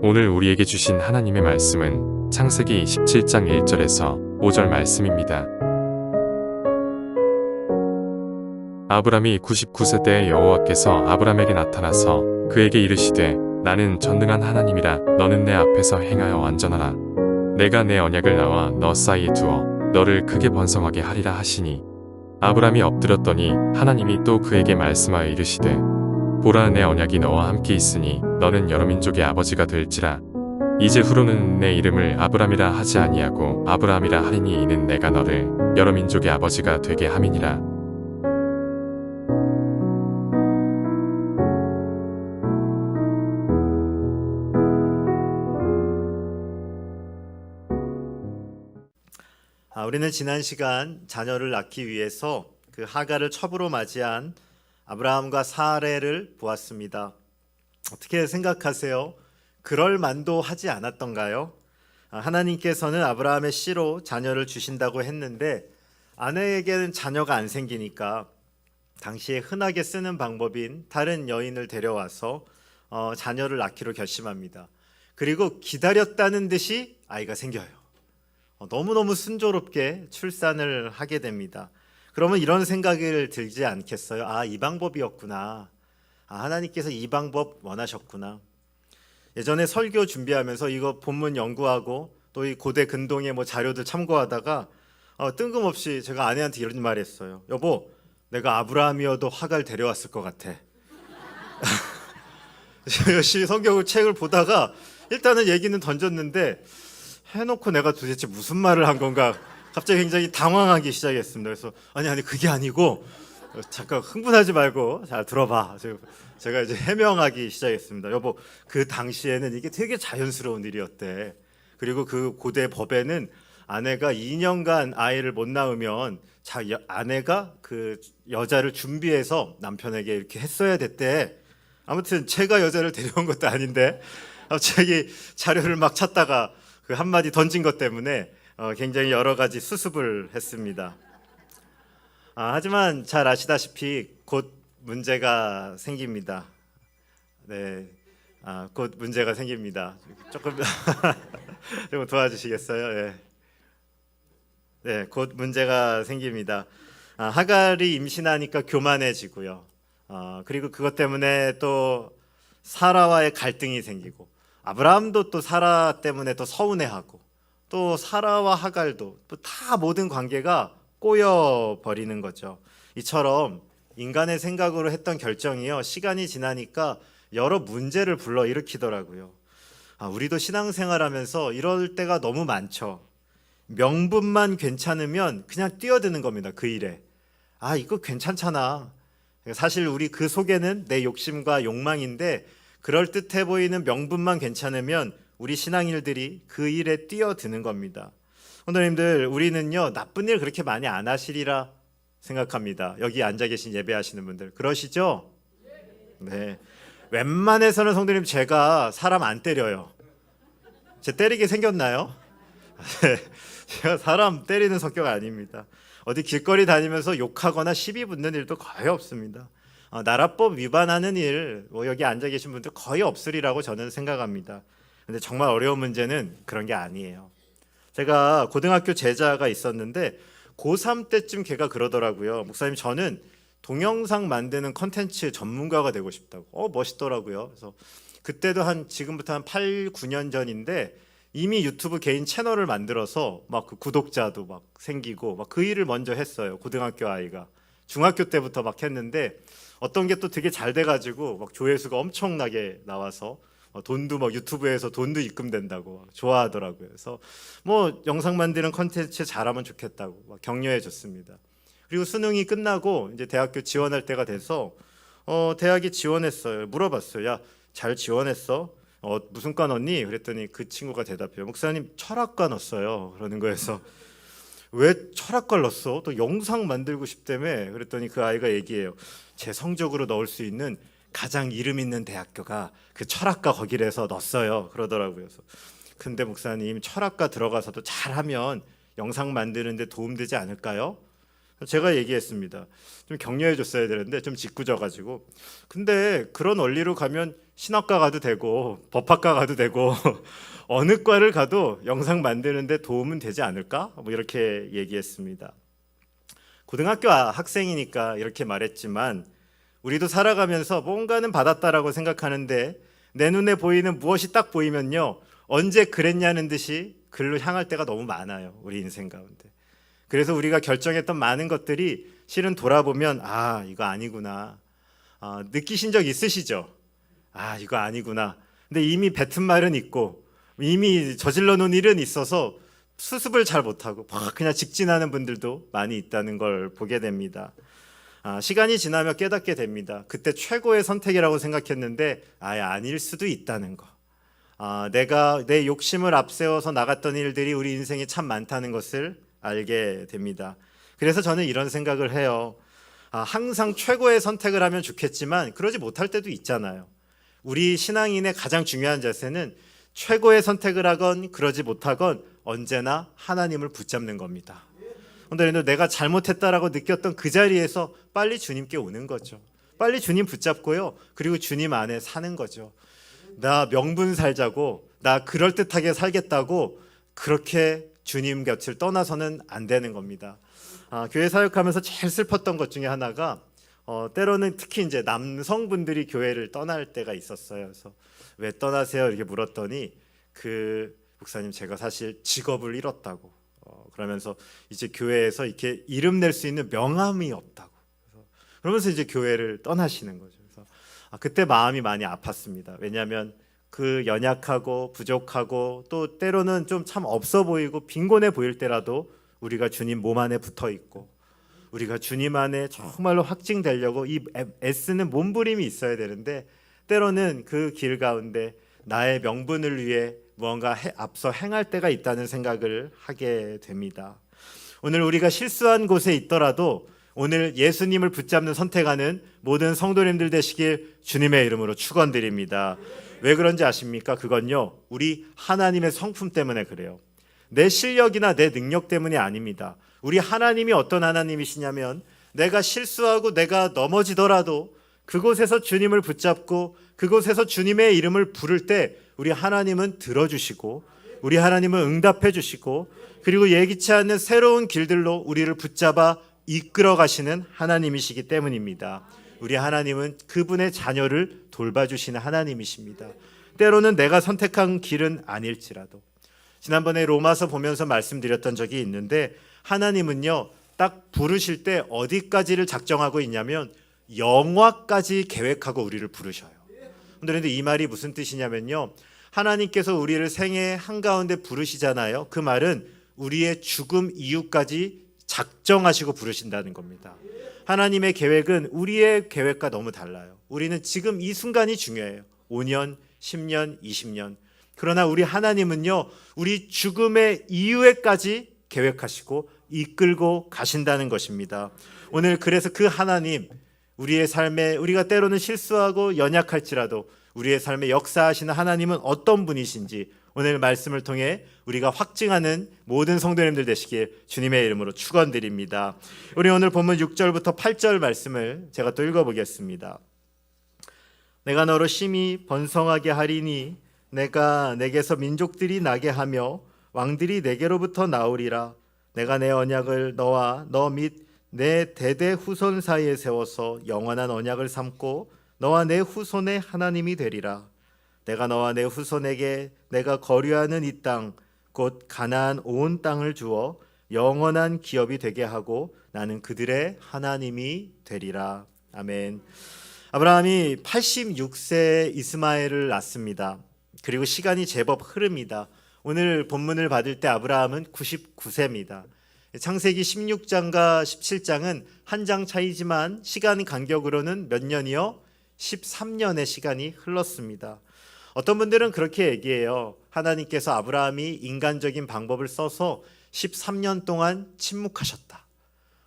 오늘 우리에게 주신 하나님의 말씀은 창세기 17장 1절에서 5절 말씀입니다. 아브람이 99세 때에 여호와께서 아브람에게 나타나서 그에게 이르시되 나는 전능한 하나님이라 너는 내 앞에서 행하여 완전하라. 내가 내 언약을 나와 너 사이에 두어 너를 크게 번성하게 하리라 하시니 아브람이 엎드렸더니 하나님이 또 그에게 말씀하여 이르시되 보라 내 언약이 너와 함께 있으니 너는 여러 민족의 아버지가 될지라. 이제 후로는 내 이름을 아브람이라 하지 아니하고 아브라함이라 하리니 이는 내가 너를 여러 민족의 아버지가 되게 함이니라. 우리는 지난 시간 자녀를 낳기 위해서 그 하갈을 첩으로 맞이한 아브라함과 사레를 보았습니다. 어떻게 생각하세요? 그럴 만도 하지 않았던가요? 하나님께서는 아브라함의 씨로 자녀를 주신다고 했는데 아내에게는 자녀가 안 생기니까 당시에 흔하게 쓰는 방법인 다른 여인을 데려와서 자녀를 낳기로 결심합니다. 그리고 기다렸다는 듯이 아이가 생겨요. 너무너무 순조롭게 출산을 하게 됩니다. 그러면 이런 생각을 들지 않겠어요? 이 방법이었구나. 하나님께서 이 방법 원하셨구나. 예전에 설교 준비하면서 이거 본문 연구하고 또 이 고대 근동의 자료들 참고하다가 뜬금없이 제가 아내한테 이런 말 했어요. 여보, 내가 아브라함이어도 하갈 데려왔을 것 같아. 열심히 성경 책을 보다가 일단은 얘기는 던졌는데 해놓고 내가 도대체 무슨 말을 한 건가 갑자기 굉장히 당황하기 시작했습니다. 그래서 아니 그게 아니고 잠깐 흥분하지 말고 잘 들어봐. 제가 이제 해명하기 시작했습니다. 여보, 그 당시에는 이게 되게 자연스러운 일이었대. 그리고 그 고대 법에는 아내가 2년간 아이를 못 낳으면 아내가 그 여자를 준비해서 남편에게 이렇게 했어야 됐대. 아무튼 제가 여자를 데려온 것도 아닌데 갑자기 자료를 막 찾다가 그 한마디 던진 것 때문에 굉장히 여러 가지 수습을 했습니다. 하지만 잘 아시다시피 곧 문제가 생깁니다. 네, 곧 문제가 생깁니다. 조금 좀 도와주시겠어요? 네, 곧 문제가 생깁니다. 하갈이 임신하니까 교만해지고요. 그리고 그것 때문에 또 사라와의 갈등이 생기고 아브라함도 또 사라 때문에 또 서운해하고 또 사라와 하갈도 또 다 모든 관계가 꼬여 버리는 거죠. 이처럼 인간의 생각으로 했던 결정이요, 시간이 지나니까 여러 문제를 불러일으키더라고요. 우리도 신앙생활하면서 이럴 때가 너무 많죠. 명분만 괜찮으면 그냥 뛰어드는 겁니다. 그 일에 이거 괜찮잖아. 사실 우리 그 속에는 내 욕심과 욕망인데 그럴듯해 보이는 명분만 괜찮으면 우리 신앙인들이 그 일에 뛰어드는 겁니다. 성도님들, 우리는요 나쁜 일 그렇게 많이 안 하시리라 생각합니다. 여기 앉아 계신 예배하시는 분들 그러시죠? 네. 웬만해서는 성도님 제가 사람 안 때려요. 제 때리게 생겼나요? 제가 사람 때리는 성격 아닙니다. 어디 길거리 다니면서 욕하거나 시비 붙는 일도 거의 없습니다. 나라법 위반하는 일 여기 앉아 계신 분들 거의 없으리라고 저는 생각합니다. 근데 정말 어려운 문제는 그런 게 아니에요. 제가 고등학교 제자가 있었는데 고3 때쯤 걔가 그러더라고요. 목사님, 저는 동영상 만드는 컨텐츠 전문가가 되고 싶다고. 멋있더라고요. 그래서 그때도 지금부터 한 8, 9년 전인데 이미 유튜브 개인 채널을 만들어서 막 그 구독자도 막 생기고 막 그 일을 먼저 했어요. 고등학교 아이가. 중학교 때부터 막 했는데 어떤 게 또 되게 잘 돼가지고 막 조회수가 엄청나게 나와서 돈도 막 유튜브에서 돈도 입금된다고 좋아하더라고요. 그래서 영상 만드는 컨텐츠 잘하면 좋겠다고 막 격려해 줬습니다. 그리고 수능이 끝나고 이제 대학교 지원할 때가 돼서 대학에 지원했어요. 물어봤어요. 야, 잘 지원했어? 무슨 과 넣니? 그랬더니 그 친구가 대답해요. 목사님, 철학과 넣었어요. 그러는 거에서 왜 철학과를 넣었어? 또 영상 만들고 싶다며. 그랬더니 그 아이가 얘기해요. 제 성적으로 넣을 수 있는 가장 이름 있는 대학교가 그 철학과 거기래서 넣었어요. 그러더라고요. 그래서 근데 목사님, 철학과 들어가서도 잘하면 영상 만드는데 도움되지 않을까요? 제가 얘기했습니다. 좀 격려해 줬어야 되는데 좀 짓궂어가지고. 근데 그런 원리로 가면 신학과 가도 되고 법학과 가도 되고 어느 과를 가도 영상 만드는데 도움은 되지 않을까? 뭐 이렇게 얘기했습니다. 고등학교 학생이니까 이렇게 말했지만 우리도 살아가면서 뭔가는 받았다라고 생각하는데 내 눈에 보이는 무엇이 딱 보이면요, 언제 그랬냐는 듯이 글로 향할 때가 너무 많아요, 우리 인생 가운데. 그래서 우리가 결정했던 많은 것들이 실은 돌아보면 이거 아니구나, 느끼신 적 있으시죠? 이거 아니구나. 근데 이미 뱉은 말은 있고 이미 저질러 놓은 일은 있어서 수습을 잘 못하고 막 그냥 직진하는 분들도 많이 있다는 걸 보게 됩니다. 시간이 지나며 깨닫게 됩니다. 그때 최고의 선택이라고 생각했는데 아닐 수도 있다는 거. 내가 내 욕심을 앞세워서 나갔던 일들이 우리 인생에 참 많다는 것을 알게 됩니다. 그래서 저는 이런 생각을 해요. 항상 최고의 선택을 하면 좋겠지만 그러지 못할 때도 있잖아요. 우리 신앙인의 가장 중요한 자세는 최고의 선택을 하건 그러지 못하건 언제나 하나님을 붙잡는 겁니다. 오늘도 내가 잘못했다라고 느꼈던 그 자리에서 빨리 주님께 오는 거죠. 빨리 주님 붙잡고요, 그리고 주님 안에 사는 거죠. 나 명분 살자고, 나 그럴듯하게 살겠다고 그렇게 주님 곁을 떠나서는 안 되는 겁니다. 교회 사역하면서 제일 슬펐던 것 중에 하나가 때로는 특히 이제 남성분들이 교회를 떠날 때가 있었어요. 그래서 왜 떠나세요? 이렇게 물었더니 그 목사님, 제가 사실 직업을 잃었다고, 그러면서 이제 교회에서 이렇게 이름 낼 수 있는 명함이 없다고, 그러면서 이제 교회를 떠나시는 거죠. 그래서 그때 마음이 많이 아팠습니다. 왜냐하면 그 연약하고 부족하고 또 때로는 좀 참 없어 보이고 빈곤해 보일 때라도 우리가 주님 몸 안에 붙어 있고 우리가 주님 안에 정말로 확증되려고 이 애쓰는 몸부림이 있어야 되는데, 때로는 그 길 가운데 나의 명분을 위해 무언가 앞서 행할 때가 있다는 생각을 하게 됩니다. 오늘 우리가 실수한 곳에 있더라도 오늘 예수님을 붙잡는 선택하는 모든 성도님들 되시길 주님의 이름으로 축원드립니다. 왜 그런지 아십니까? 그건요, 우리 하나님의 성품 때문에 그래요. 내 실력이나 내 능력 때문이 아닙니다. 우리 하나님이 어떤 하나님이시냐면, 내가 실수하고 내가 넘어지더라도 그곳에서 주님을 붙잡고 그곳에서 주님의 이름을 부를 때 우리 하나님은 들어주시고 우리 하나님은 응답해 주시고, 그리고 예기치 않는 새로운 길들로 우리를 붙잡아 이끌어 가시는 하나님이시기 때문입니다. 우리 하나님은 그분의 자녀를 돌봐주시는 하나님이십니다. 때로는 내가 선택한 길은 아닐지라도. 지난번에 로마서 보면서 말씀드렸던 적이 있는데, 하나님은요 딱 부르실 때 어디까지를 작정하고 있냐면 영화까지 계획하고 우리를 부르셔요. 그런데 이 말이 무슨 뜻이냐면요, 하나님께서 우리를 생애 한가운데 부르시잖아요. 그 말은 우리의 죽음 이후까지 작정하시고 부르신다는 겁니다. 하나님의 계획은 우리의 계획과 너무 달라요. 우리는 지금 이 순간이 중요해요. 5년, 10년, 20년. 그러나 우리 하나님은요, 우리 죽음의 이후에까지 계획하시고 이끌고 가신다는 것입니다. 오늘 그래서 그 하나님, 우리의 삶에 우리가 때로는 실수하고 연약할지라도 우리의 삶에 역사하시는 하나님은 어떤 분이신지 오늘 말씀을 통해 우리가 확증하는 모든 성도님들 되시길 주님의 이름으로 축원드립니다. 우리 오늘 본문 6절부터 8절 말씀을 제가 또 읽어보겠습니다. 내가 너로 심히 번성하게 하리니 내가 내게서 민족들이 나게 하며 왕들이 내게로부터 나오리라. 내가 내 언약을 너와 너 및 내 대대 후손 사이에 세워서 영원한 언약을 삼고 너와 내 후손의 하나님이 되리라. 내가 너와 내 후손에게 내가 거류하는 이 땅 곧 가나안 온 땅을 주어 영원한 기업이 되게 하고 나는 그들의 하나님이 되리라. 아멘. 아브라함이 86세에 이스마엘을 낳습니다. 그리고 시간이 제법 흐릅니다. 오늘 본문을 받을 때 아브라함은 99세입니다. 창세기 16장과 17장은 한 장 차이지만 시간 간격으로는 몇 년이요? 13년의 시간이 흘렀습니다. 어떤 분들은 그렇게 얘기해요. 하나님께서 아브라함이 인간적인 방법을 써서 13년 동안 침묵하셨다.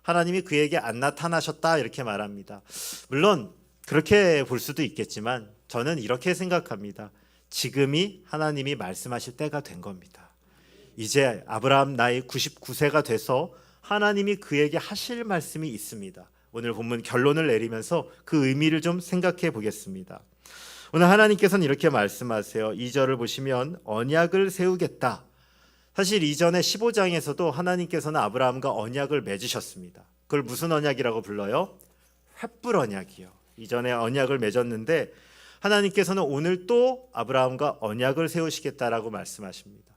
하나님이 그에게 안 나타나셨다, 이렇게 말합니다. 물론 그렇게 볼 수도 있겠지만 저는 이렇게 생각합니다. 지금이 하나님이 말씀하실 때가 된 겁니다. 이제 아브라함 나이 99세가 돼서 하나님이 그에게 하실 말씀이 있습니다. 오늘 본문 결론을 내리면서 그 의미를 좀 생각해 보겠습니다. 오늘 하나님께서는 이렇게 말씀하세요. 2절을 보시면 언약을 세우겠다. 사실 이전에 15장에서도 하나님께서는 아브라함과 언약을 맺으셨습니다. 그걸 무슨 언약이라고 불러요? 횃불 언약이요. 이전에 언약을 맺었는데 하나님께서는 오늘 또 아브라함과 언약을 세우시겠다라고 말씀하십니다.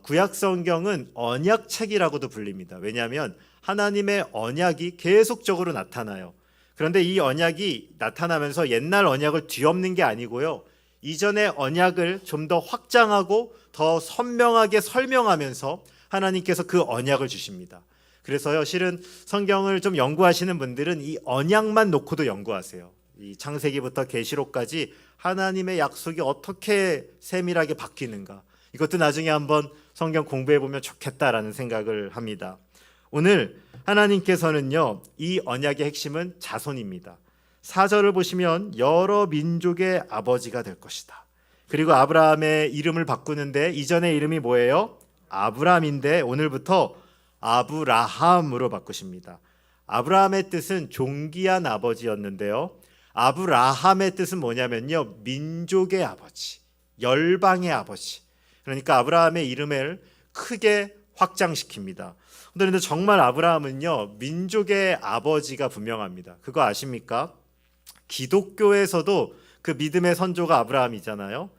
구약 성경은 언약책이라고도 불립니다. 왜냐하면 하나님의 언약이 계속적으로 나타나요. 그런데 이 언약이 나타나면서 옛날 언약을 뒤엎는 게 아니고요. 이전의 언약을 좀 더 확장하고 더 선명하게 설명하면서 하나님께서 그 언약을 주십니다. 그래서요, 실은 성경을 좀 연구하시는 분들은 이 언약만 놓고도 연구하세요. 이 창세기부터 계시록까지 하나님의 약속이 어떻게 세밀하게 바뀌는가, 이것도 나중에 한번 성경 공부해 보면 좋겠다라는 생각을 합니다. 오늘 하나님께서는요, 이 언약의 핵심은 자손입니다. 4절을 보시면 여러 민족의 아버지가 될 것이다. 그리고 아브라함의 이름을 바꾸는데 이전의 이름이 뭐예요? 아브람인데 오늘부터 아브라함으로 바꾸십니다. 아브라함의 뜻은 존귀한 아버지였는데요, 아브라함의 뜻은 뭐냐면요, 민족의 아버지, 열방의 아버지. 그러니까 아브라함의 이름을 크게 확장시킵니다. 그런데 정말 아브라함은요, 민족의 아버지가 분명합니다. 그거 아십니까? 기독교에서도 그 믿음의 선조가 아브라함이잖아요.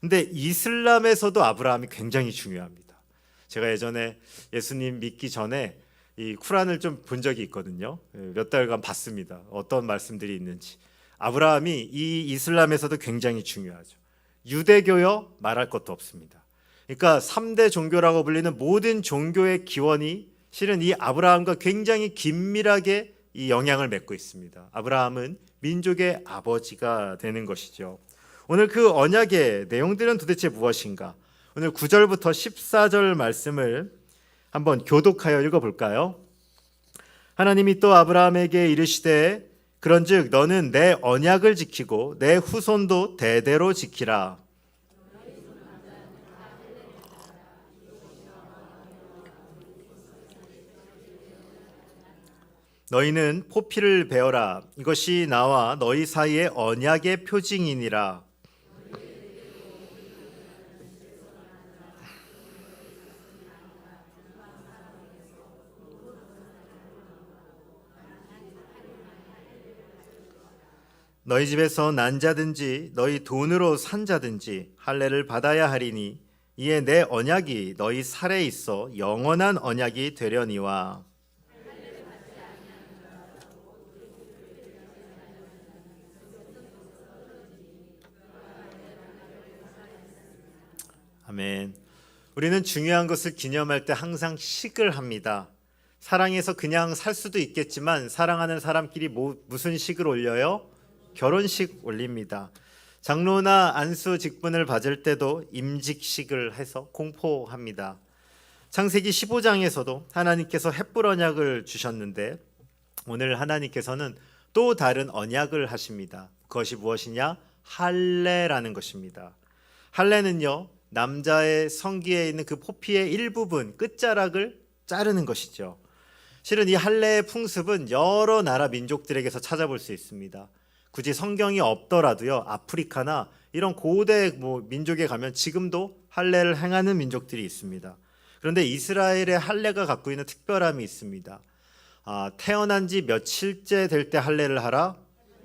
근데 이슬람에서도 아브라함이 굉장히 중요합니다. 제가 예전에 예수님 믿기 전에 이 쿠란을 좀 본 적이 있거든요. 몇 달간 봤습니다. 어떤 말씀들이 있는지. 아브라함이 이 이슬람에서도 굉장히 중요하죠. 유대교요? 말할 것도 없습니다. 그러니까 3대 종교라고 불리는 모든 종교의 기원이 실은 이 아브라함과 굉장히 긴밀하게 이 영향을 맺고 있습니다. 아브라함은 민족의 아버지가 되는 것이죠. 오늘 그 언약의 내용들은 도대체 무엇인가? 오늘 9절부터 14절 말씀을 한번 교독하여 읽어볼까요? 하나님이 또 아브라함에게 이르시되 그런즉 너는 내 언약을 지키고 내 후손도 대대로 지키라. 너희는 포피를 베어라. 이것이 나와 너희 사이의 언약의 표징이니라. 너희 집에서 난 자든지 너희 돈으로 산 자든지 할례를 받아야 하리니 이에 내 언약이 너희 살에 있어 영원한 언약이 되려니와. 아멘. 우리는 중요한 것을 기념할 때 항상 식을 합니다. 사랑해서 그냥 살 수도 있겠지만 사랑하는 사람끼리 무슨 식을 올려요? 결혼식 올립니다. 장로나 안수 직분을 받을 때도 임직식을 해서 공포합니다. 창세기 15장에서도 하나님께서 횃불 언약을 주셨는데 오늘 하나님께서는 또 다른 언약을 하십니다. 그것이 무엇이냐? 할례라는 것입니다. 할례는요, 남자의 성기에 있는 그 포피의 일부분 끝자락을 자르는 것이죠. 실은 이 할례의 풍습은 여러 나라 민족들에게서 찾아볼 수 있습니다. 굳이 성경이 없더라도요, 아프리카나 이런 고대 민족에 가면 지금도 할례를 행하는 민족들이 있습니다. 그런데 이스라엘의 할례가 갖고 있는 특별함이 있습니다. 태어난 지 며칠째 될 때 할례를 하라?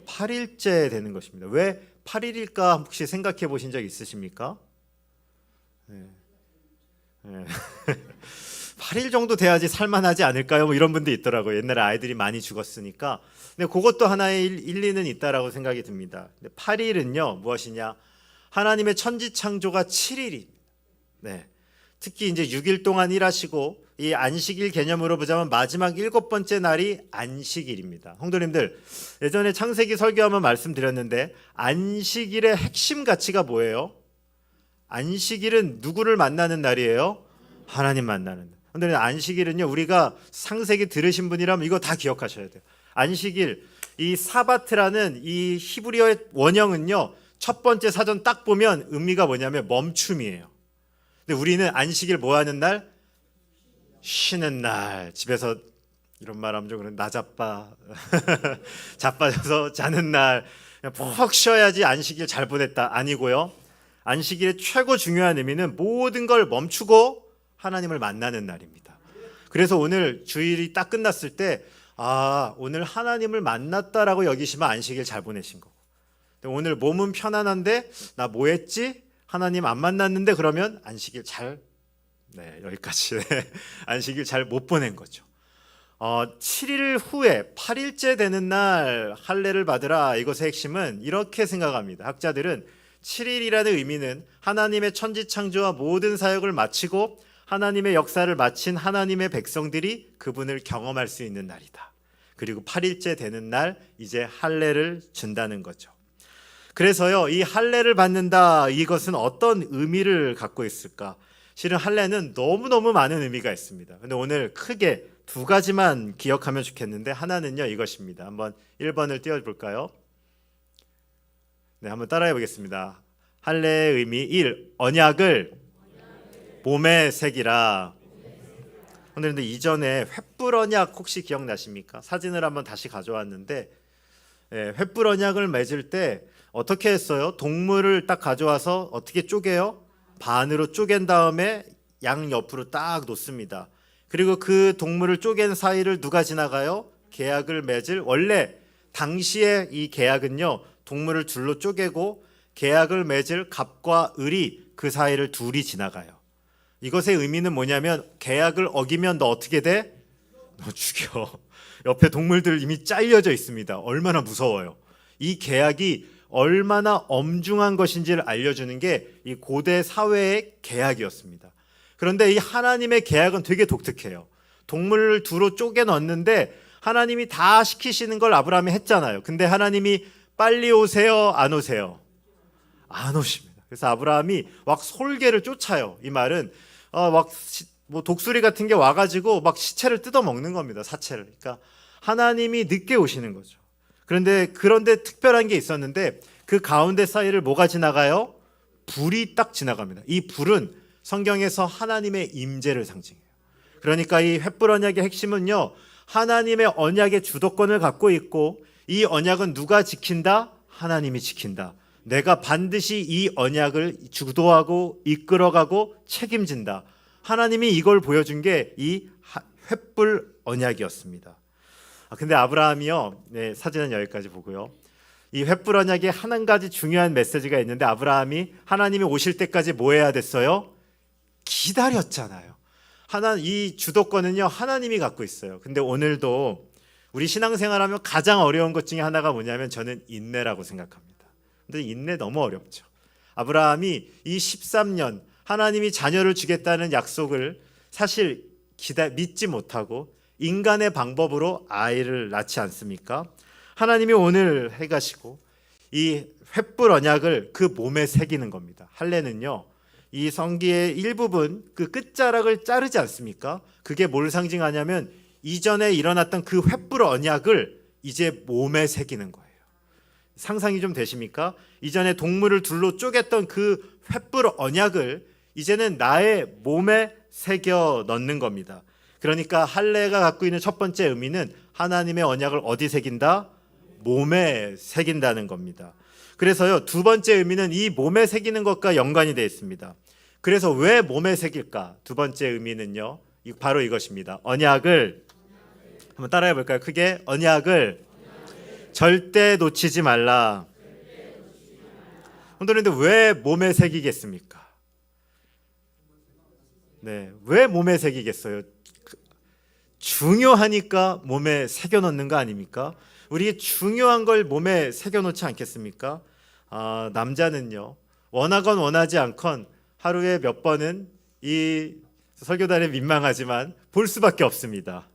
8일째 되는 것입니다. 왜 8일일까 혹시 생각해 보신 적 있으십니까? 네. 8일 정도 돼야지 살만하지 않을까요? 이런 분도 있더라고요. 옛날에 아이들이 많이 죽었으니까. 근데 그것도 하나의 일리는 있다라고 생각이 듭니다. 8일은요, 무엇이냐? 하나님의 천지 창조가 7일입니다. 네. 특히 이제 6일 동안 일하시고 이 안식일 개념으로 보자면 마지막 7번째 날이 안식일입니다. 성도님들, 예전에 창세기 설교하면 말씀드렸는데 안식일의 핵심 가치가 뭐예요? 안식일은 누구를 만나는 날이에요? 하나님 만나는 날. 근데 안식일은요, 우리가 창세기 들으신 분이라면 이거 다 기억하셔야 돼요. 안식일, 이 사바트라는 이 히브리어의 원형은요, 첫 번째 사전 딱 보면 의미가 뭐냐면 멈춤이에요. 근데 우리는 안식일 뭐 하는 날? 쉬는 날 집에서 이런 말하면 좀 그런 나자빠 자빠져서 자는 날 그냥 푹 쉬어야지 안식일 잘 보냈다 아니고요. 안식일의 최고 중요한 의미는 모든 걸 멈추고 하나님을 만나는 날입니다. 그래서 오늘 주일이 딱 끝났을 때 오늘 하나님을 만났다라고 여기시면 안식일 잘 보내신 거고, 오늘 몸은 편안한데 나 뭐 했지? 하나님 안 만났는데 그러면 안식일 잘 여기까지 안식일 잘 못 보낸 거죠. 7일 후에 8일째 되는 날 할례를 받으라. 이것의 핵심은 이렇게 생각합니다. 학자들은 7일이라는 의미는 하나님의 천지창조와 모든 사역을 마치고 하나님의 역사를 마친 하나님의 백성들이 그분을 경험할 수 있는 날이다. 그리고 8일째 되는 날 이제 할례를 준다는 거죠. 그래서요, 이 할례를 받는다, 이것은 어떤 의미를 갖고 있을까? 실은 할례는 너무너무 많은 의미가 있습니다. 근데 오늘 크게 두 가지만 기억하면 좋겠는데, 하나는요 이것입니다. 한번 1번을 띄워볼까요? 네, 한번 따라해 보겠습니다. 할례의 의미 1. 언약을 몸에 새기라. 그런데 이전에 횃불 언약 혹시 기억나십니까? 사진을 한번 다시 가져왔는데, 횃불 언약을 맺을 때 어떻게 했어요? 동물을 딱 가져와서 어떻게 쪼개요? 반으로 쪼갠 다음에 양 옆으로 딱 놓습니다. 그리고 그 동물을 쪼갠 사이를 누가 지나가요? 계약을 맺을, 원래 당시에 이 계약은요, 동물을 둘로 쪼개고 계약을 맺을 갑과 을이 그 사이를 둘이 지나가요. 이것의 의미는 뭐냐면, 계약을 어기면 너 어떻게 돼? 너 죽여. 옆에 동물들 이미 잘려져 있습니다. 얼마나 무서워요. 이 계약이 얼마나 엄중한 것인지를 알려주는 게 이 고대 사회의 계약이었습니다. 그런데 이 하나님의 계약은 되게 독특해요. 동물을 두로 쪼개 넣었는데 하나님이 다 시키시는 걸 아브라함이 했잖아요. 근데 하나님이 빨리 오세요, 안 오세요? 안 오십니다. 그래서 아브라함이 막 솔개를 쫓아요. 이 말은 뭐 독수리 같은 게 와가지고 막 시체를 뜯어 먹는 겁니다. 사체를. 그러니까 하나님이 늦게 오시는 거죠. 그런데 특별한 게 있었는데, 그 가운데 사이를 뭐가 지나가요? 불이 딱 지나갑니다. 이 불은 성경에서 하나님의 임재를 상징해요. 그러니까 이 횃불 언약의 핵심은요, 하나님의 언약의 주도권을 갖고 있고, 이 언약은 누가 지킨다? 하나님이 지킨다. 내가 반드시 이 언약을 주도하고 이끌어가고 책임진다. 하나님이 이걸 보여준 게 이 횃불 언약이었습니다. 근데 아브라함이요, 사진은 여기까지 보고요. 이 횃불 언약에 한 가지 중요한 메시지가 있는데, 아브라함이 하나님이 오실 때까지 뭐 해야 됐어요? 기다렸잖아요. 이 주도권은요, 하나님이 갖고 있어요. 근데 오늘도 우리 신앙생활하면 가장 어려운 것 중에 하나가 뭐냐면, 저는 인내라고 생각합니다. 근데 인내 너무 어렵죠. 아브라함이 이 13년 하나님이 자녀를 주겠다는 약속을 사실 믿지 못하고 인간의 방법으로 아이를 낳지 않습니까? 하나님이 오늘 해가시고 이 횃불 언약을 그 몸에 새기는 겁니다. 할례는요, 이 성기의 일부분 그 끝자락을 자르지 않습니까? 그게 뭘 상징하냐면, 이전에 일어났던 그 횃불 언약을 이제 몸에 새기는 거예요. 상상이 좀 되십니까? 이전에 동물을 둘로 쪼갰던 그 횃불 언약을 이제는 나의 몸에 새겨 넣는 겁니다. 그러니까 할례가 갖고 있는 첫 번째 의미는 하나님의 언약을 어디 새긴다? 몸에 새긴다는 겁니다. 그래서요, 두 번째 의미는 이 몸에 새기는 것과 연관이 되어 있습니다. 그래서 왜 몸에 새길까? 두 번째 의미는요, 바로 이것입니다. 언약을, 한번 따라해 볼까요? 크게, 언약을 절대 놓치지 말라. 그런데 왜 몸에 새기겠습니까? 왜 몸에 새기겠어요? 중요하니까 몸에 새겨 넣는 거 아닙니까? 우리 중요한 걸 몸에 새겨 놓지 않겠습니까? 남자는요, 원하건 원하지 않건 하루에 몇 번은 이 설교단에 민망하지만 볼 수밖에 없습니다.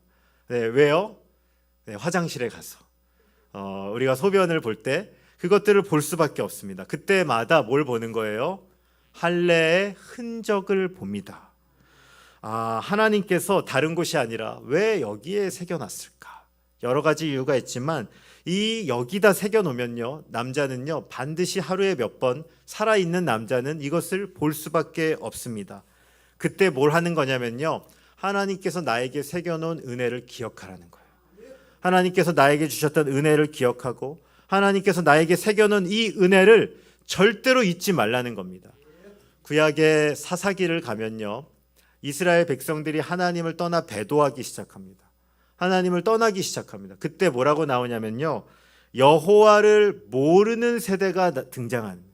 왜요? 화장실에 가서 우리가 소변을 볼 때 그것들을 볼 수밖에 없습니다. 그때마다 뭘 보는 거예요? 할례의 흔적을 봅니다. 하나님께서 다른 곳이 아니라 왜 여기에 새겨놨을까? 여러 가지 이유가 있지만 여기다 새겨놓으면요, 남자는요 반드시 하루에 몇 번, 살아있는 남자는 이것을 볼 수밖에 없습니다. 그때 뭘 하는 거냐면요, 하나님께서 나에게 새겨놓은 은혜를 기억하라는 거예요. 하나님께서 나에게 주셨던 은혜를 기억하고 하나님께서 나에게 새겨놓은 이 은혜를 절대로 잊지 말라는 겁니다. 구약의 사사기를 가면요, 이스라엘 백성들이 하나님을 떠나 배도하기 시작합니다. 하나님을 떠나기 시작합니다. 그때 뭐라고 나오냐면요, 여호와를 모르는 세대가 등장합니다.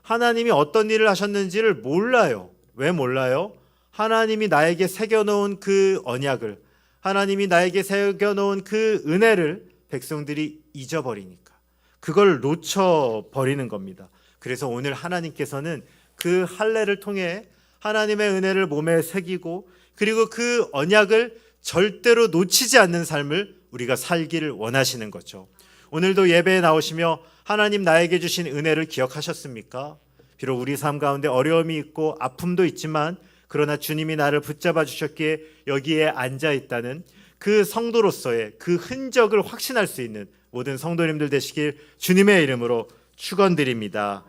하나님이 어떤 일을 하셨는지를 몰라요. 왜 몰라요? 하나님이 나에게 새겨놓은 그 언약을, 하나님이 나에게 새겨놓은 그 은혜를 백성들이 잊어버리니까 그걸 놓쳐버리는 겁니다. 그래서 오늘 하나님께서는 그 할례를 통해 하나님의 은혜를 몸에 새기고 그리고 그 언약을 절대로 놓치지 않는 삶을 우리가 살기를 원하시는 거죠. 오늘도 예배에 나오시며 하나님 나에게 주신 은혜를 기억하셨습니까? 비록 우리 삶 가운데 어려움이 있고 아픔도 있지만 그러나 주님이 나를 붙잡아 주셨기에 여기에 앉아 있다는 그 성도로서의 그 흔적을 확신할 수 있는 모든 성도님들 되시길 주님의 이름으로 축원드립니다.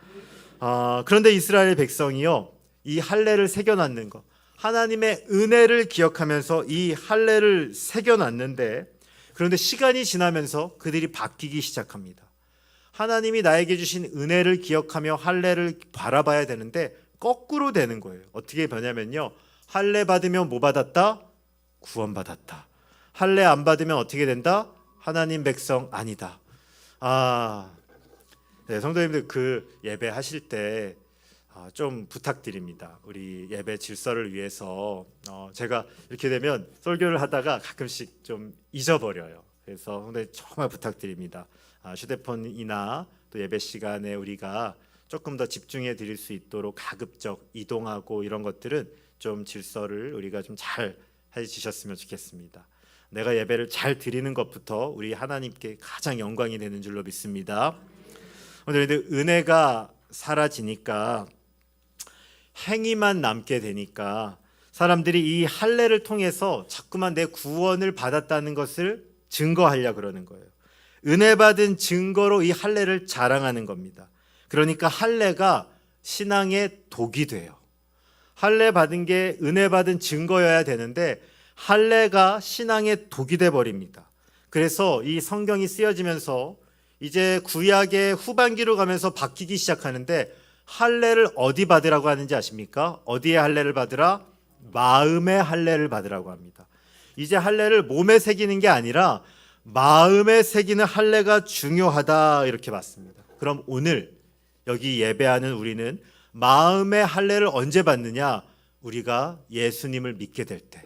그런데 이스라엘 백성이요, 이 할례를 새겨놨는 것, 하나님의 은혜를 기억하면서 이 할례를 새겨놨는데, 그런데 시간이 지나면서 그들이 바뀌기 시작합니다. 하나님이 나에게 주신 은혜를 기억하며 할례를 바라봐야 되는데 거꾸로 되는 거예요. 어떻게 변하면요, 할례 받으면 뭐 받았다? 구원받았다. 할례 안 받으면 어떻게 된다? 하나님 백성 아니다. 네, 성도님들 그 예배 하실 때 좀 부탁드립니다. 우리 예배 질서를 위해서 제가 이렇게 되면 설교를 하다가 가끔씩 좀 잊어버려요. 그래서 성도님 정말 부탁드립니다. 휴대폰이나 또 예배 시간에 우리가 조금 더 집중해 드릴 수 있도록 가급적 이동하고 이런 것들은 좀 질서를 우리가 좀 잘 해주셨으면 좋겠습니다. 내가 예배를 잘 드리는 것부터 우리 하나님께 가장 영광이 되는 줄로 믿습니다. 오늘 은혜가 사라지니까 행위만 남게 되니까 사람들이 이 할례를 통해서 자꾸만 내 구원을 받았다는 것을 증거하려 그러는 거예요. 은혜 받은 증거로 이 할례를 자랑하는 겁니다. 그러니까 할례가 신앙의 독이 돼요. 할례 받은 게 은혜 받은 증거여야 되는데 할례가 신앙의 독이 돼 버립니다. 그래서 이 성경이 쓰여지면서 이제 구약의 후반기로 가면서 바뀌기 시작하는데 할례를 어디 받으라고 하는지 아십니까? 어디에 할례를 받으라? 마음의 할례를 받으라고 합니다. 이제 할례를 몸에 새기는 게 아니라 마음에 새기는 할례가 중요하다 이렇게 봤습니다. 그럼 오늘 여기 예배하는 우리는 마음의 할례를 언제 받느냐? 우리가 예수님을 믿게 될 때.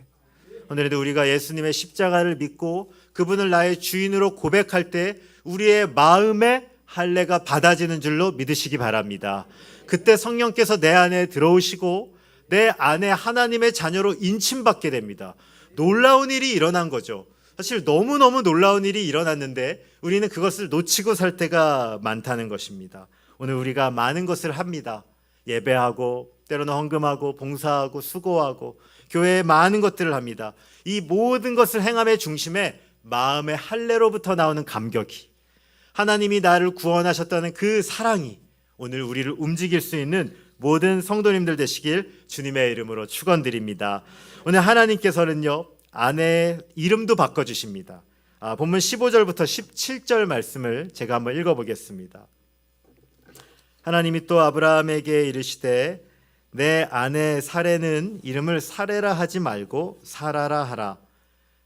오늘도 우리가 예수님의 십자가를 믿고 그분을 나의 주인으로 고백할 때 우리의 마음의 할례가 받아지는 줄로 믿으시기 바랍니다. 그때 성령께서 내 안에 들어오시고 내 안에 하나님의 자녀로 인침받게 됩니다. 놀라운 일이 일어난 거죠. 사실 너무너무 놀라운 일이 일어났는데 우리는 그것을 놓치고 살 때가 많다는 것입니다. 오늘 우리가 많은 것을 합니다. 예배하고 때로는 헌금하고 봉사하고 수고하고 교회에 많은 것들을 합니다. 이 모든 것을 행함의 중심에 마음의 할례로부터 나오는 감격이, 하나님이 나를 구원하셨다는 그 사랑이 오늘 우리를 움직일 수 있는 모든 성도님들 되시길 주님의 이름으로 축원드립니다. 오늘 하나님께서는요, 아내의 이름도 바꿔주십니다. 본문 15절부터 17절 말씀을 제가 한번 읽어보겠습니다. 하나님이 또 아브라함에게 이르시되 내 아내 사레는 이름을 사레라 하지 말고 사라라 하라.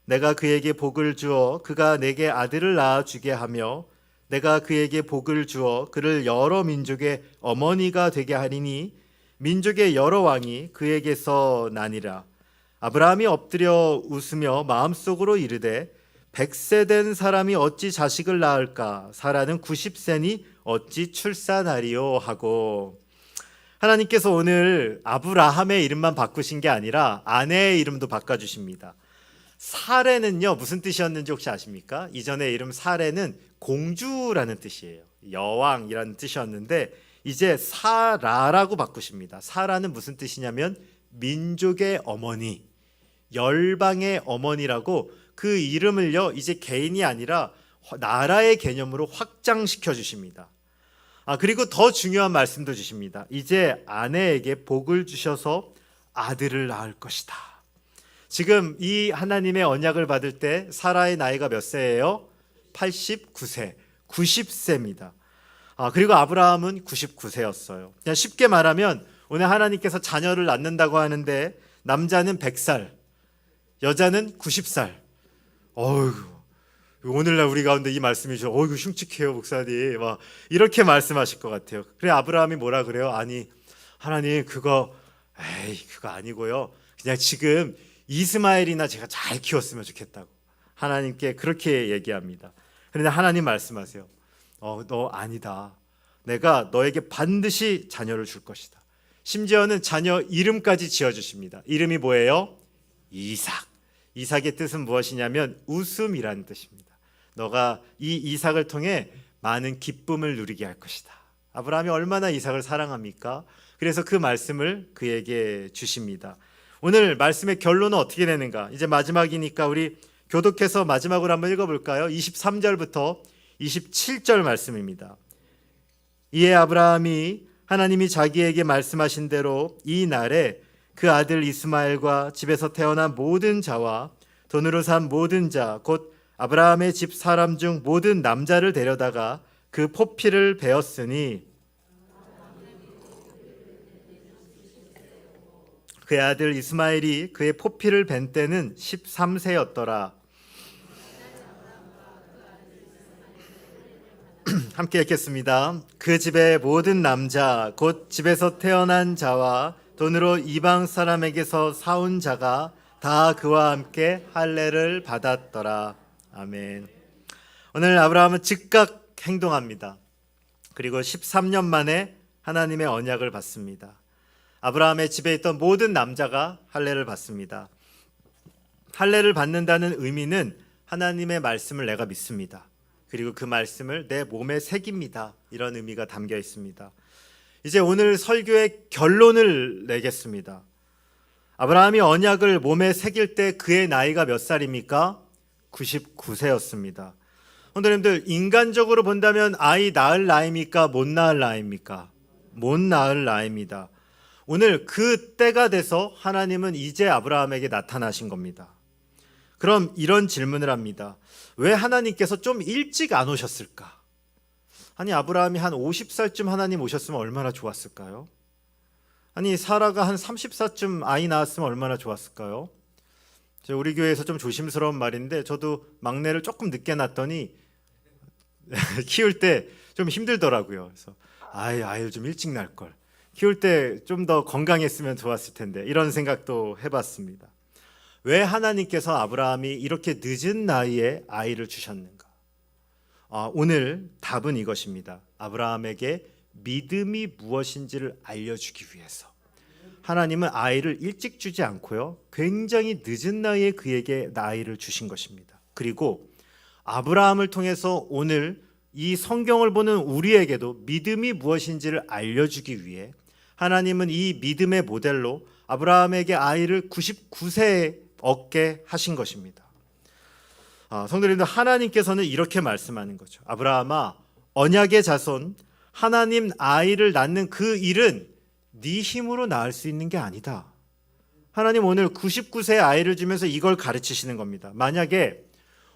내가 그에게 복을 주어 그가 내게 아들을 낳아주게 하며 내가 그에게 복을 주어 그를 여러 민족의 어머니가 되게 하리니 민족의 여러 왕이 그에게서 나니라. 아브라함이 엎드려 웃으며 마음속으로 이르되 100세 된 사람이 어찌 자식을 낳을까? 사라는 90세니 어찌 출산하리요? 하고, 하나님께서 오늘 아브라함의 이름만 바꾸신 게 아니라 아내의 이름도 바꿔주십니다. 사레는요, 무슨 뜻이었는지 혹시 아십니까? 이전의 이름 사레는 공주라는 뜻이에요. 여왕이라는 뜻이었는데 이제 사라라고 바꾸십니다. 사라는 무슨 뜻이냐면 민족의 어머니, 열방의 어머니라고 그 이름을요, 이제 개인이 아니라 나라의 개념으로 확장시켜 주십니다. 그리고 더 중요한 말씀도 주십니다. 이제 아내에게 복을 주셔서 아들을 낳을 것이다. 지금 이 하나님의 언약을 받을 때 사라의 나이가 몇 세예요? 89세, 90세입니다. 그리고 아브라함은 99세였어요. 그냥 쉽게 말하면 오늘 하나님께서 자녀를 낳는다고 하는데 남자는 100살, 여자는 90살. 오늘날 우리 가운데 이 말씀이 이거 흉측해요, 목사님. 막 이렇게 말씀하실 것 같아요. 그래 아브라함이 뭐라 그래요? 아니 하나님 그거 아니고요. 그냥 지금 이스마엘이나 제가 잘 키웠으면 좋겠다고 하나님께 그렇게 얘기합니다. 그런데 하나님 말씀하세요. 너 아니다. 내가 너에게 반드시 자녀를 줄 것이다. 심지어는 자녀 이름까지 지어주십니다. 이름이 뭐예요? 이삭. 이삭의 뜻은 무엇이냐면 웃음이라는 뜻입니다. 너가 이 이삭을 통해 많은 기쁨을 누리게 할 것이다. 아브라함이 얼마나 이삭을 사랑합니까? 그래서 그 말씀을 그에게 주십니다. 오늘 말씀의 결론은 어떻게 되는가? 이제 마지막이니까 우리 교독해서 마지막으로 한번 읽어볼까요? 23절부터 27절 말씀입니다. 이에 아브라함이 하나님이 자기에게 말씀하신 대로 이 날에 그 아들 이스마엘과 집에서 태어난 모든 자와 돈으로 산 모든 자, 곧 아브라함의 집 사람 중 모든 남자를 데려다가 그 포피를 베었으니 그의 아들 이스마엘이 그의 포피를 벤 때는 13세였더라. 함께 읽겠습니다. 그 집의 모든 남자 곧 집에서 태어난 자와 돈으로 이방 사람에게서 사온 자가 다 그와 함께 할례를 받았더라. 아멘. 오늘 아브라함은 즉각 행동합니다. 그리고 13년 만에 하나님의 언약을 받습니다. 아브라함의 집에 있던 모든 남자가 할례를 받습니다. 할례를 받는다는 의미는 하나님의 말씀을 내가 믿습니다. 그리고 그 말씀을 내 몸에 새깁니다. 이런 의미가 담겨 있습니다. 이제 오늘 설교의 결론을 내겠습니다. 아브라함이 언약을 몸에 새길 때 그의 나이가 몇 살입니까? 99세였습니다. 선생님들, 인간적으로 본다면 아이 낳을 나이입니까? 못 낳을 나이입니까? 못 낳을 나이입니다. 오늘 그 때가 돼서 하나님은 이제 아브라함에게 나타나신 겁니다. 그럼 이런 질문을 합니다. 왜 하나님께서 좀 일찍 안 오셨을까? 아니 아브라함이 한 50살쯤 하나님 오셨으면 얼마나 좋았을까요? 아니 사라가 한 30살쯤 아이 낳았으면 얼마나 좋았을까요? 우리 교회에서 좀 조심스러운 말인데 저도 막내를 조금 늦게 낳았더니 키울 때 좀 힘들더라고요. 그래서 아이를 좀 일찍 낳을 걸. 키울 때 좀 더 건강했으면 좋았을 텐데 이런 생각도 해봤습니다. 왜 하나님께서 아브라함이 이렇게 늦은 나이에 아이를 주셨는가? 오늘 답은 이것입니다. 아브라함에게 믿음이 무엇인지를 알려주기 위해서 하나님은 아이를 일찍 주지 않고요, 굉장히 늦은 나이에 그에게 아이를 주신 것입니다. 그리고 아브라함을 통해서 오늘 이 성경을 보는 우리에게도 믿음이 무엇인지를 알려주기 위해 하나님은 이 믿음의 모델로 아브라함에게 아이를 99세에 얻게 하신 것입니다. 성도님들, 하나님께서는 이렇게 말씀하는 거죠. 아브라함아, 언약의 자손, 하나님 아이를 낳는 그 일은 네 힘으로 낳을 수 있는 게 아니다. 하나님 오늘 99세에 아이를 주면서 이걸 가르치시는 겁니다. 만약에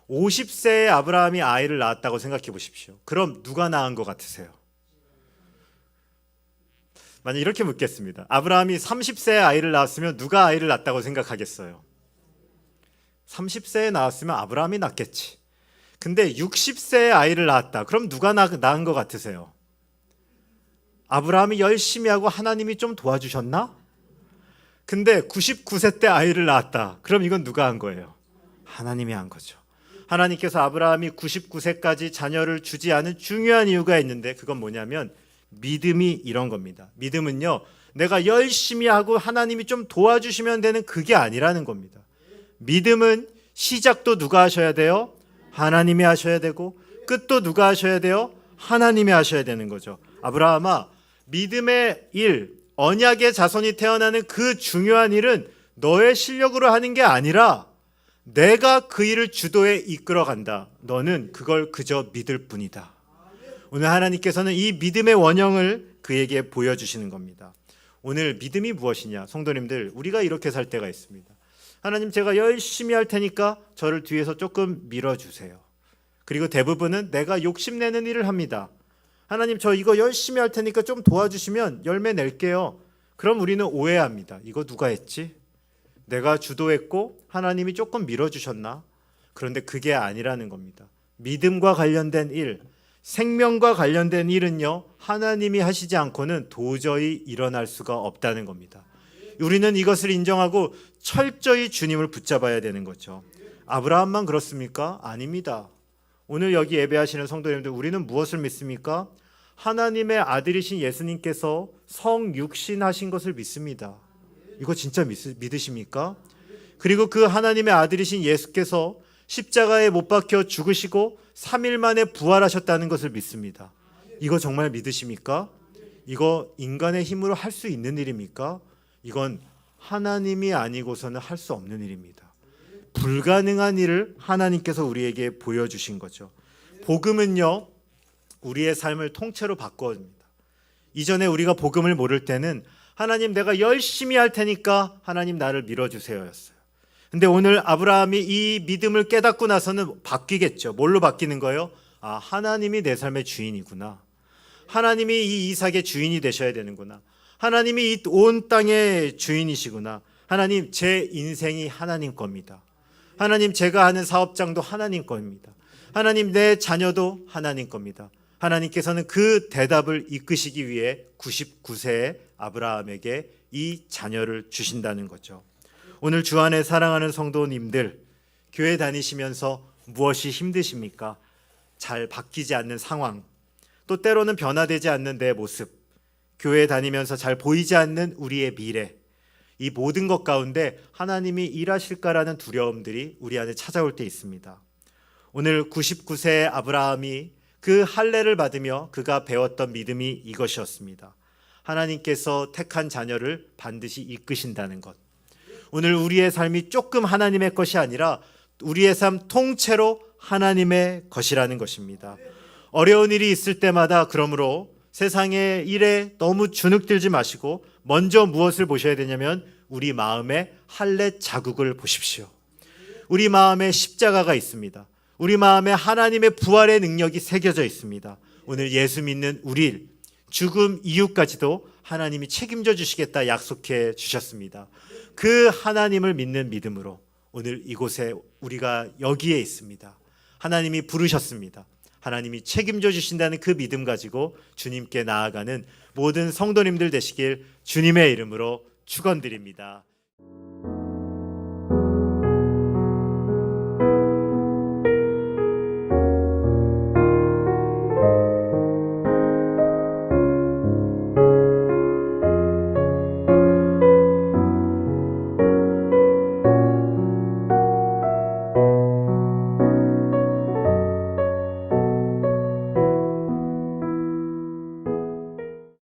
50세에 아브라함이 아이를 낳았다고 생각해 보십시오. 그럼 누가 낳은 것 같으세요? 만약 이렇게 묻겠습니다. 아브라함이 30세에 아이를 낳았으면 누가 아이를 낳았다고 생각하겠어요? 30세에 낳았으면 아브라함이 낳겠지. 근데 60세에 아이를 낳았다. 그럼 누가 낳은 것 같으세요? 아브라함이 열심히 하고 하나님이 좀 도와주셨나? 근데 99세 때 아이를 낳았다. 그럼 이건 누가 한 거예요? 하나님이 한 거죠. 하나님께서 아브라함이 99세까지 자녀를 주지 않은 중요한 이유가 있는데 그건 뭐냐면 믿음이 이런 겁니다. 믿음은요, 내가 열심히 하고 하나님이 좀 도와주시면 되는 그게 아니라는 겁니다. 믿음은 시작도 누가 하셔야 돼요? 하나님이 하셔야 되고 끝도 누가 하셔야 돼요? 하나님이 하셔야 되는 거죠. 아브라함아, 믿음의 일, 언약의 자손이 태어나는 그 중요한 일은 너의 실력으로 하는 게 아니라 내가 그 일을 주도해 이끌어 간다. 너는 그걸 그저 믿을 뿐이다. 오늘 하나님께서는 이 믿음의 원형을 그에게 보여주시는 겁니다. 오늘 믿음이 무엇이냐? 성도님들, 우리가 이렇게 살 때가 있습니다. 하나님 제가 열심히 할 테니까 저를 뒤에서 조금 밀어주세요. 그리고 대부분은 내가 욕심내는 일을 합니다. 하나님 저 이거 열심히 할 테니까 좀 도와주시면 열매 낼게요. 그럼 우리는 오해합니다. 이거 누가 했지? 내가 주도했고 하나님이 조금 밀어주셨나? 그런데 그게 아니라는 겁니다. 믿음과 관련된 일, 생명과 관련된 일은요, 하나님이 하시지 않고는 도저히 일어날 수가 없다는 겁니다. 우리는 이것을 인정하고 철저히 주님을 붙잡아야 되는 거죠. 아브라함만 그렇습니까? 아닙니다. 오늘 여기 예배하시는 성도님들, 우리는 무엇을 믿습니까? 하나님의 아들이신 예수님께서 성육신하신 것을 믿습니다. 이거 진짜 믿으십니까? 그리고 그 하나님의 아들이신 예수께서 십자가에 못 박혀 죽으시고 3일 만에 부활하셨다는 것을 믿습니다. 이거 정말 믿으십니까? 이거 인간의 힘으로 할 수 있는 일입니까? 이건 하나님이 아니고서는 할 수 없는 일입니다. 불가능한 일을 하나님께서 우리에게 보여주신 거죠. 복음은요, 우리의 삶을 통째로 바꿔줍니다. 이전에 우리가 복음을 모를 때는 하나님 내가 열심히 할 테니까 하나님 나를 밀어주세요 였어요. 근데 오늘 아브라함이 이 믿음을 깨닫고 나서는 바뀌겠죠. 뭘로 바뀌는 거예요? 아, 하나님이 내 삶의 주인이구나. 하나님이 이 이삭의 주인이 되셔야 되는구나. 하나님이 이 온 땅의 주인이시구나. 하나님 제 인생이 하나님 겁니다. 하나님 제가 하는 사업장도 하나님 겁니다. 하나님 내 자녀도 하나님 겁니다. 하나님께서는 그 대답을 이끄시기 위해 99세의 아브라함에게 이 자녀를 주신다는 거죠. 오늘 주 안에 사랑하는 성도님들, 교회 다니시면서 무엇이 힘드십니까? 잘 바뀌지 않는 상황, 또 때로는 변화되지 않는 내 모습, 교회 다니면서 잘 보이지 않는 우리의 미래, 이 모든 것 가운데 하나님이 일하실까라는 두려움들이 우리 안에 찾아올 때 있습니다. 오늘 99세의 아브라함이 그 할례를 받으며 그가 배웠던 믿음이 이것이었습니다. 하나님께서 택한 자녀를 반드시 이끄신다는 것. 오늘 우리의 삶이 조금 하나님의 것이 아니라 우리의 삶 통째로 하나님의 것이라는 것입니다. 어려운 일이 있을 때마다 그러므로 세상의 일에 너무 주눅들지 마시고 먼저 무엇을 보셔야 되냐면 우리 마음에 할례 자국을 보십시오. 우리 마음에 십자가가 있습니다. 우리 마음에 하나님의 부활의 능력이 새겨져 있습니다. 오늘 예수 믿는 우리 죽음 이후까지도 하나님이 책임져 주시겠다 약속해 주셨습니다. 그 하나님을 믿는 믿음으로 오늘 이곳에 우리가 여기에 있습니다. 하나님이 부르셨습니다. 하나님이 책임져 주신다는 그 믿음 가지고 주님께 나아가는 모든 성도님들 되시길 주님의 이름으로 축원드립니다.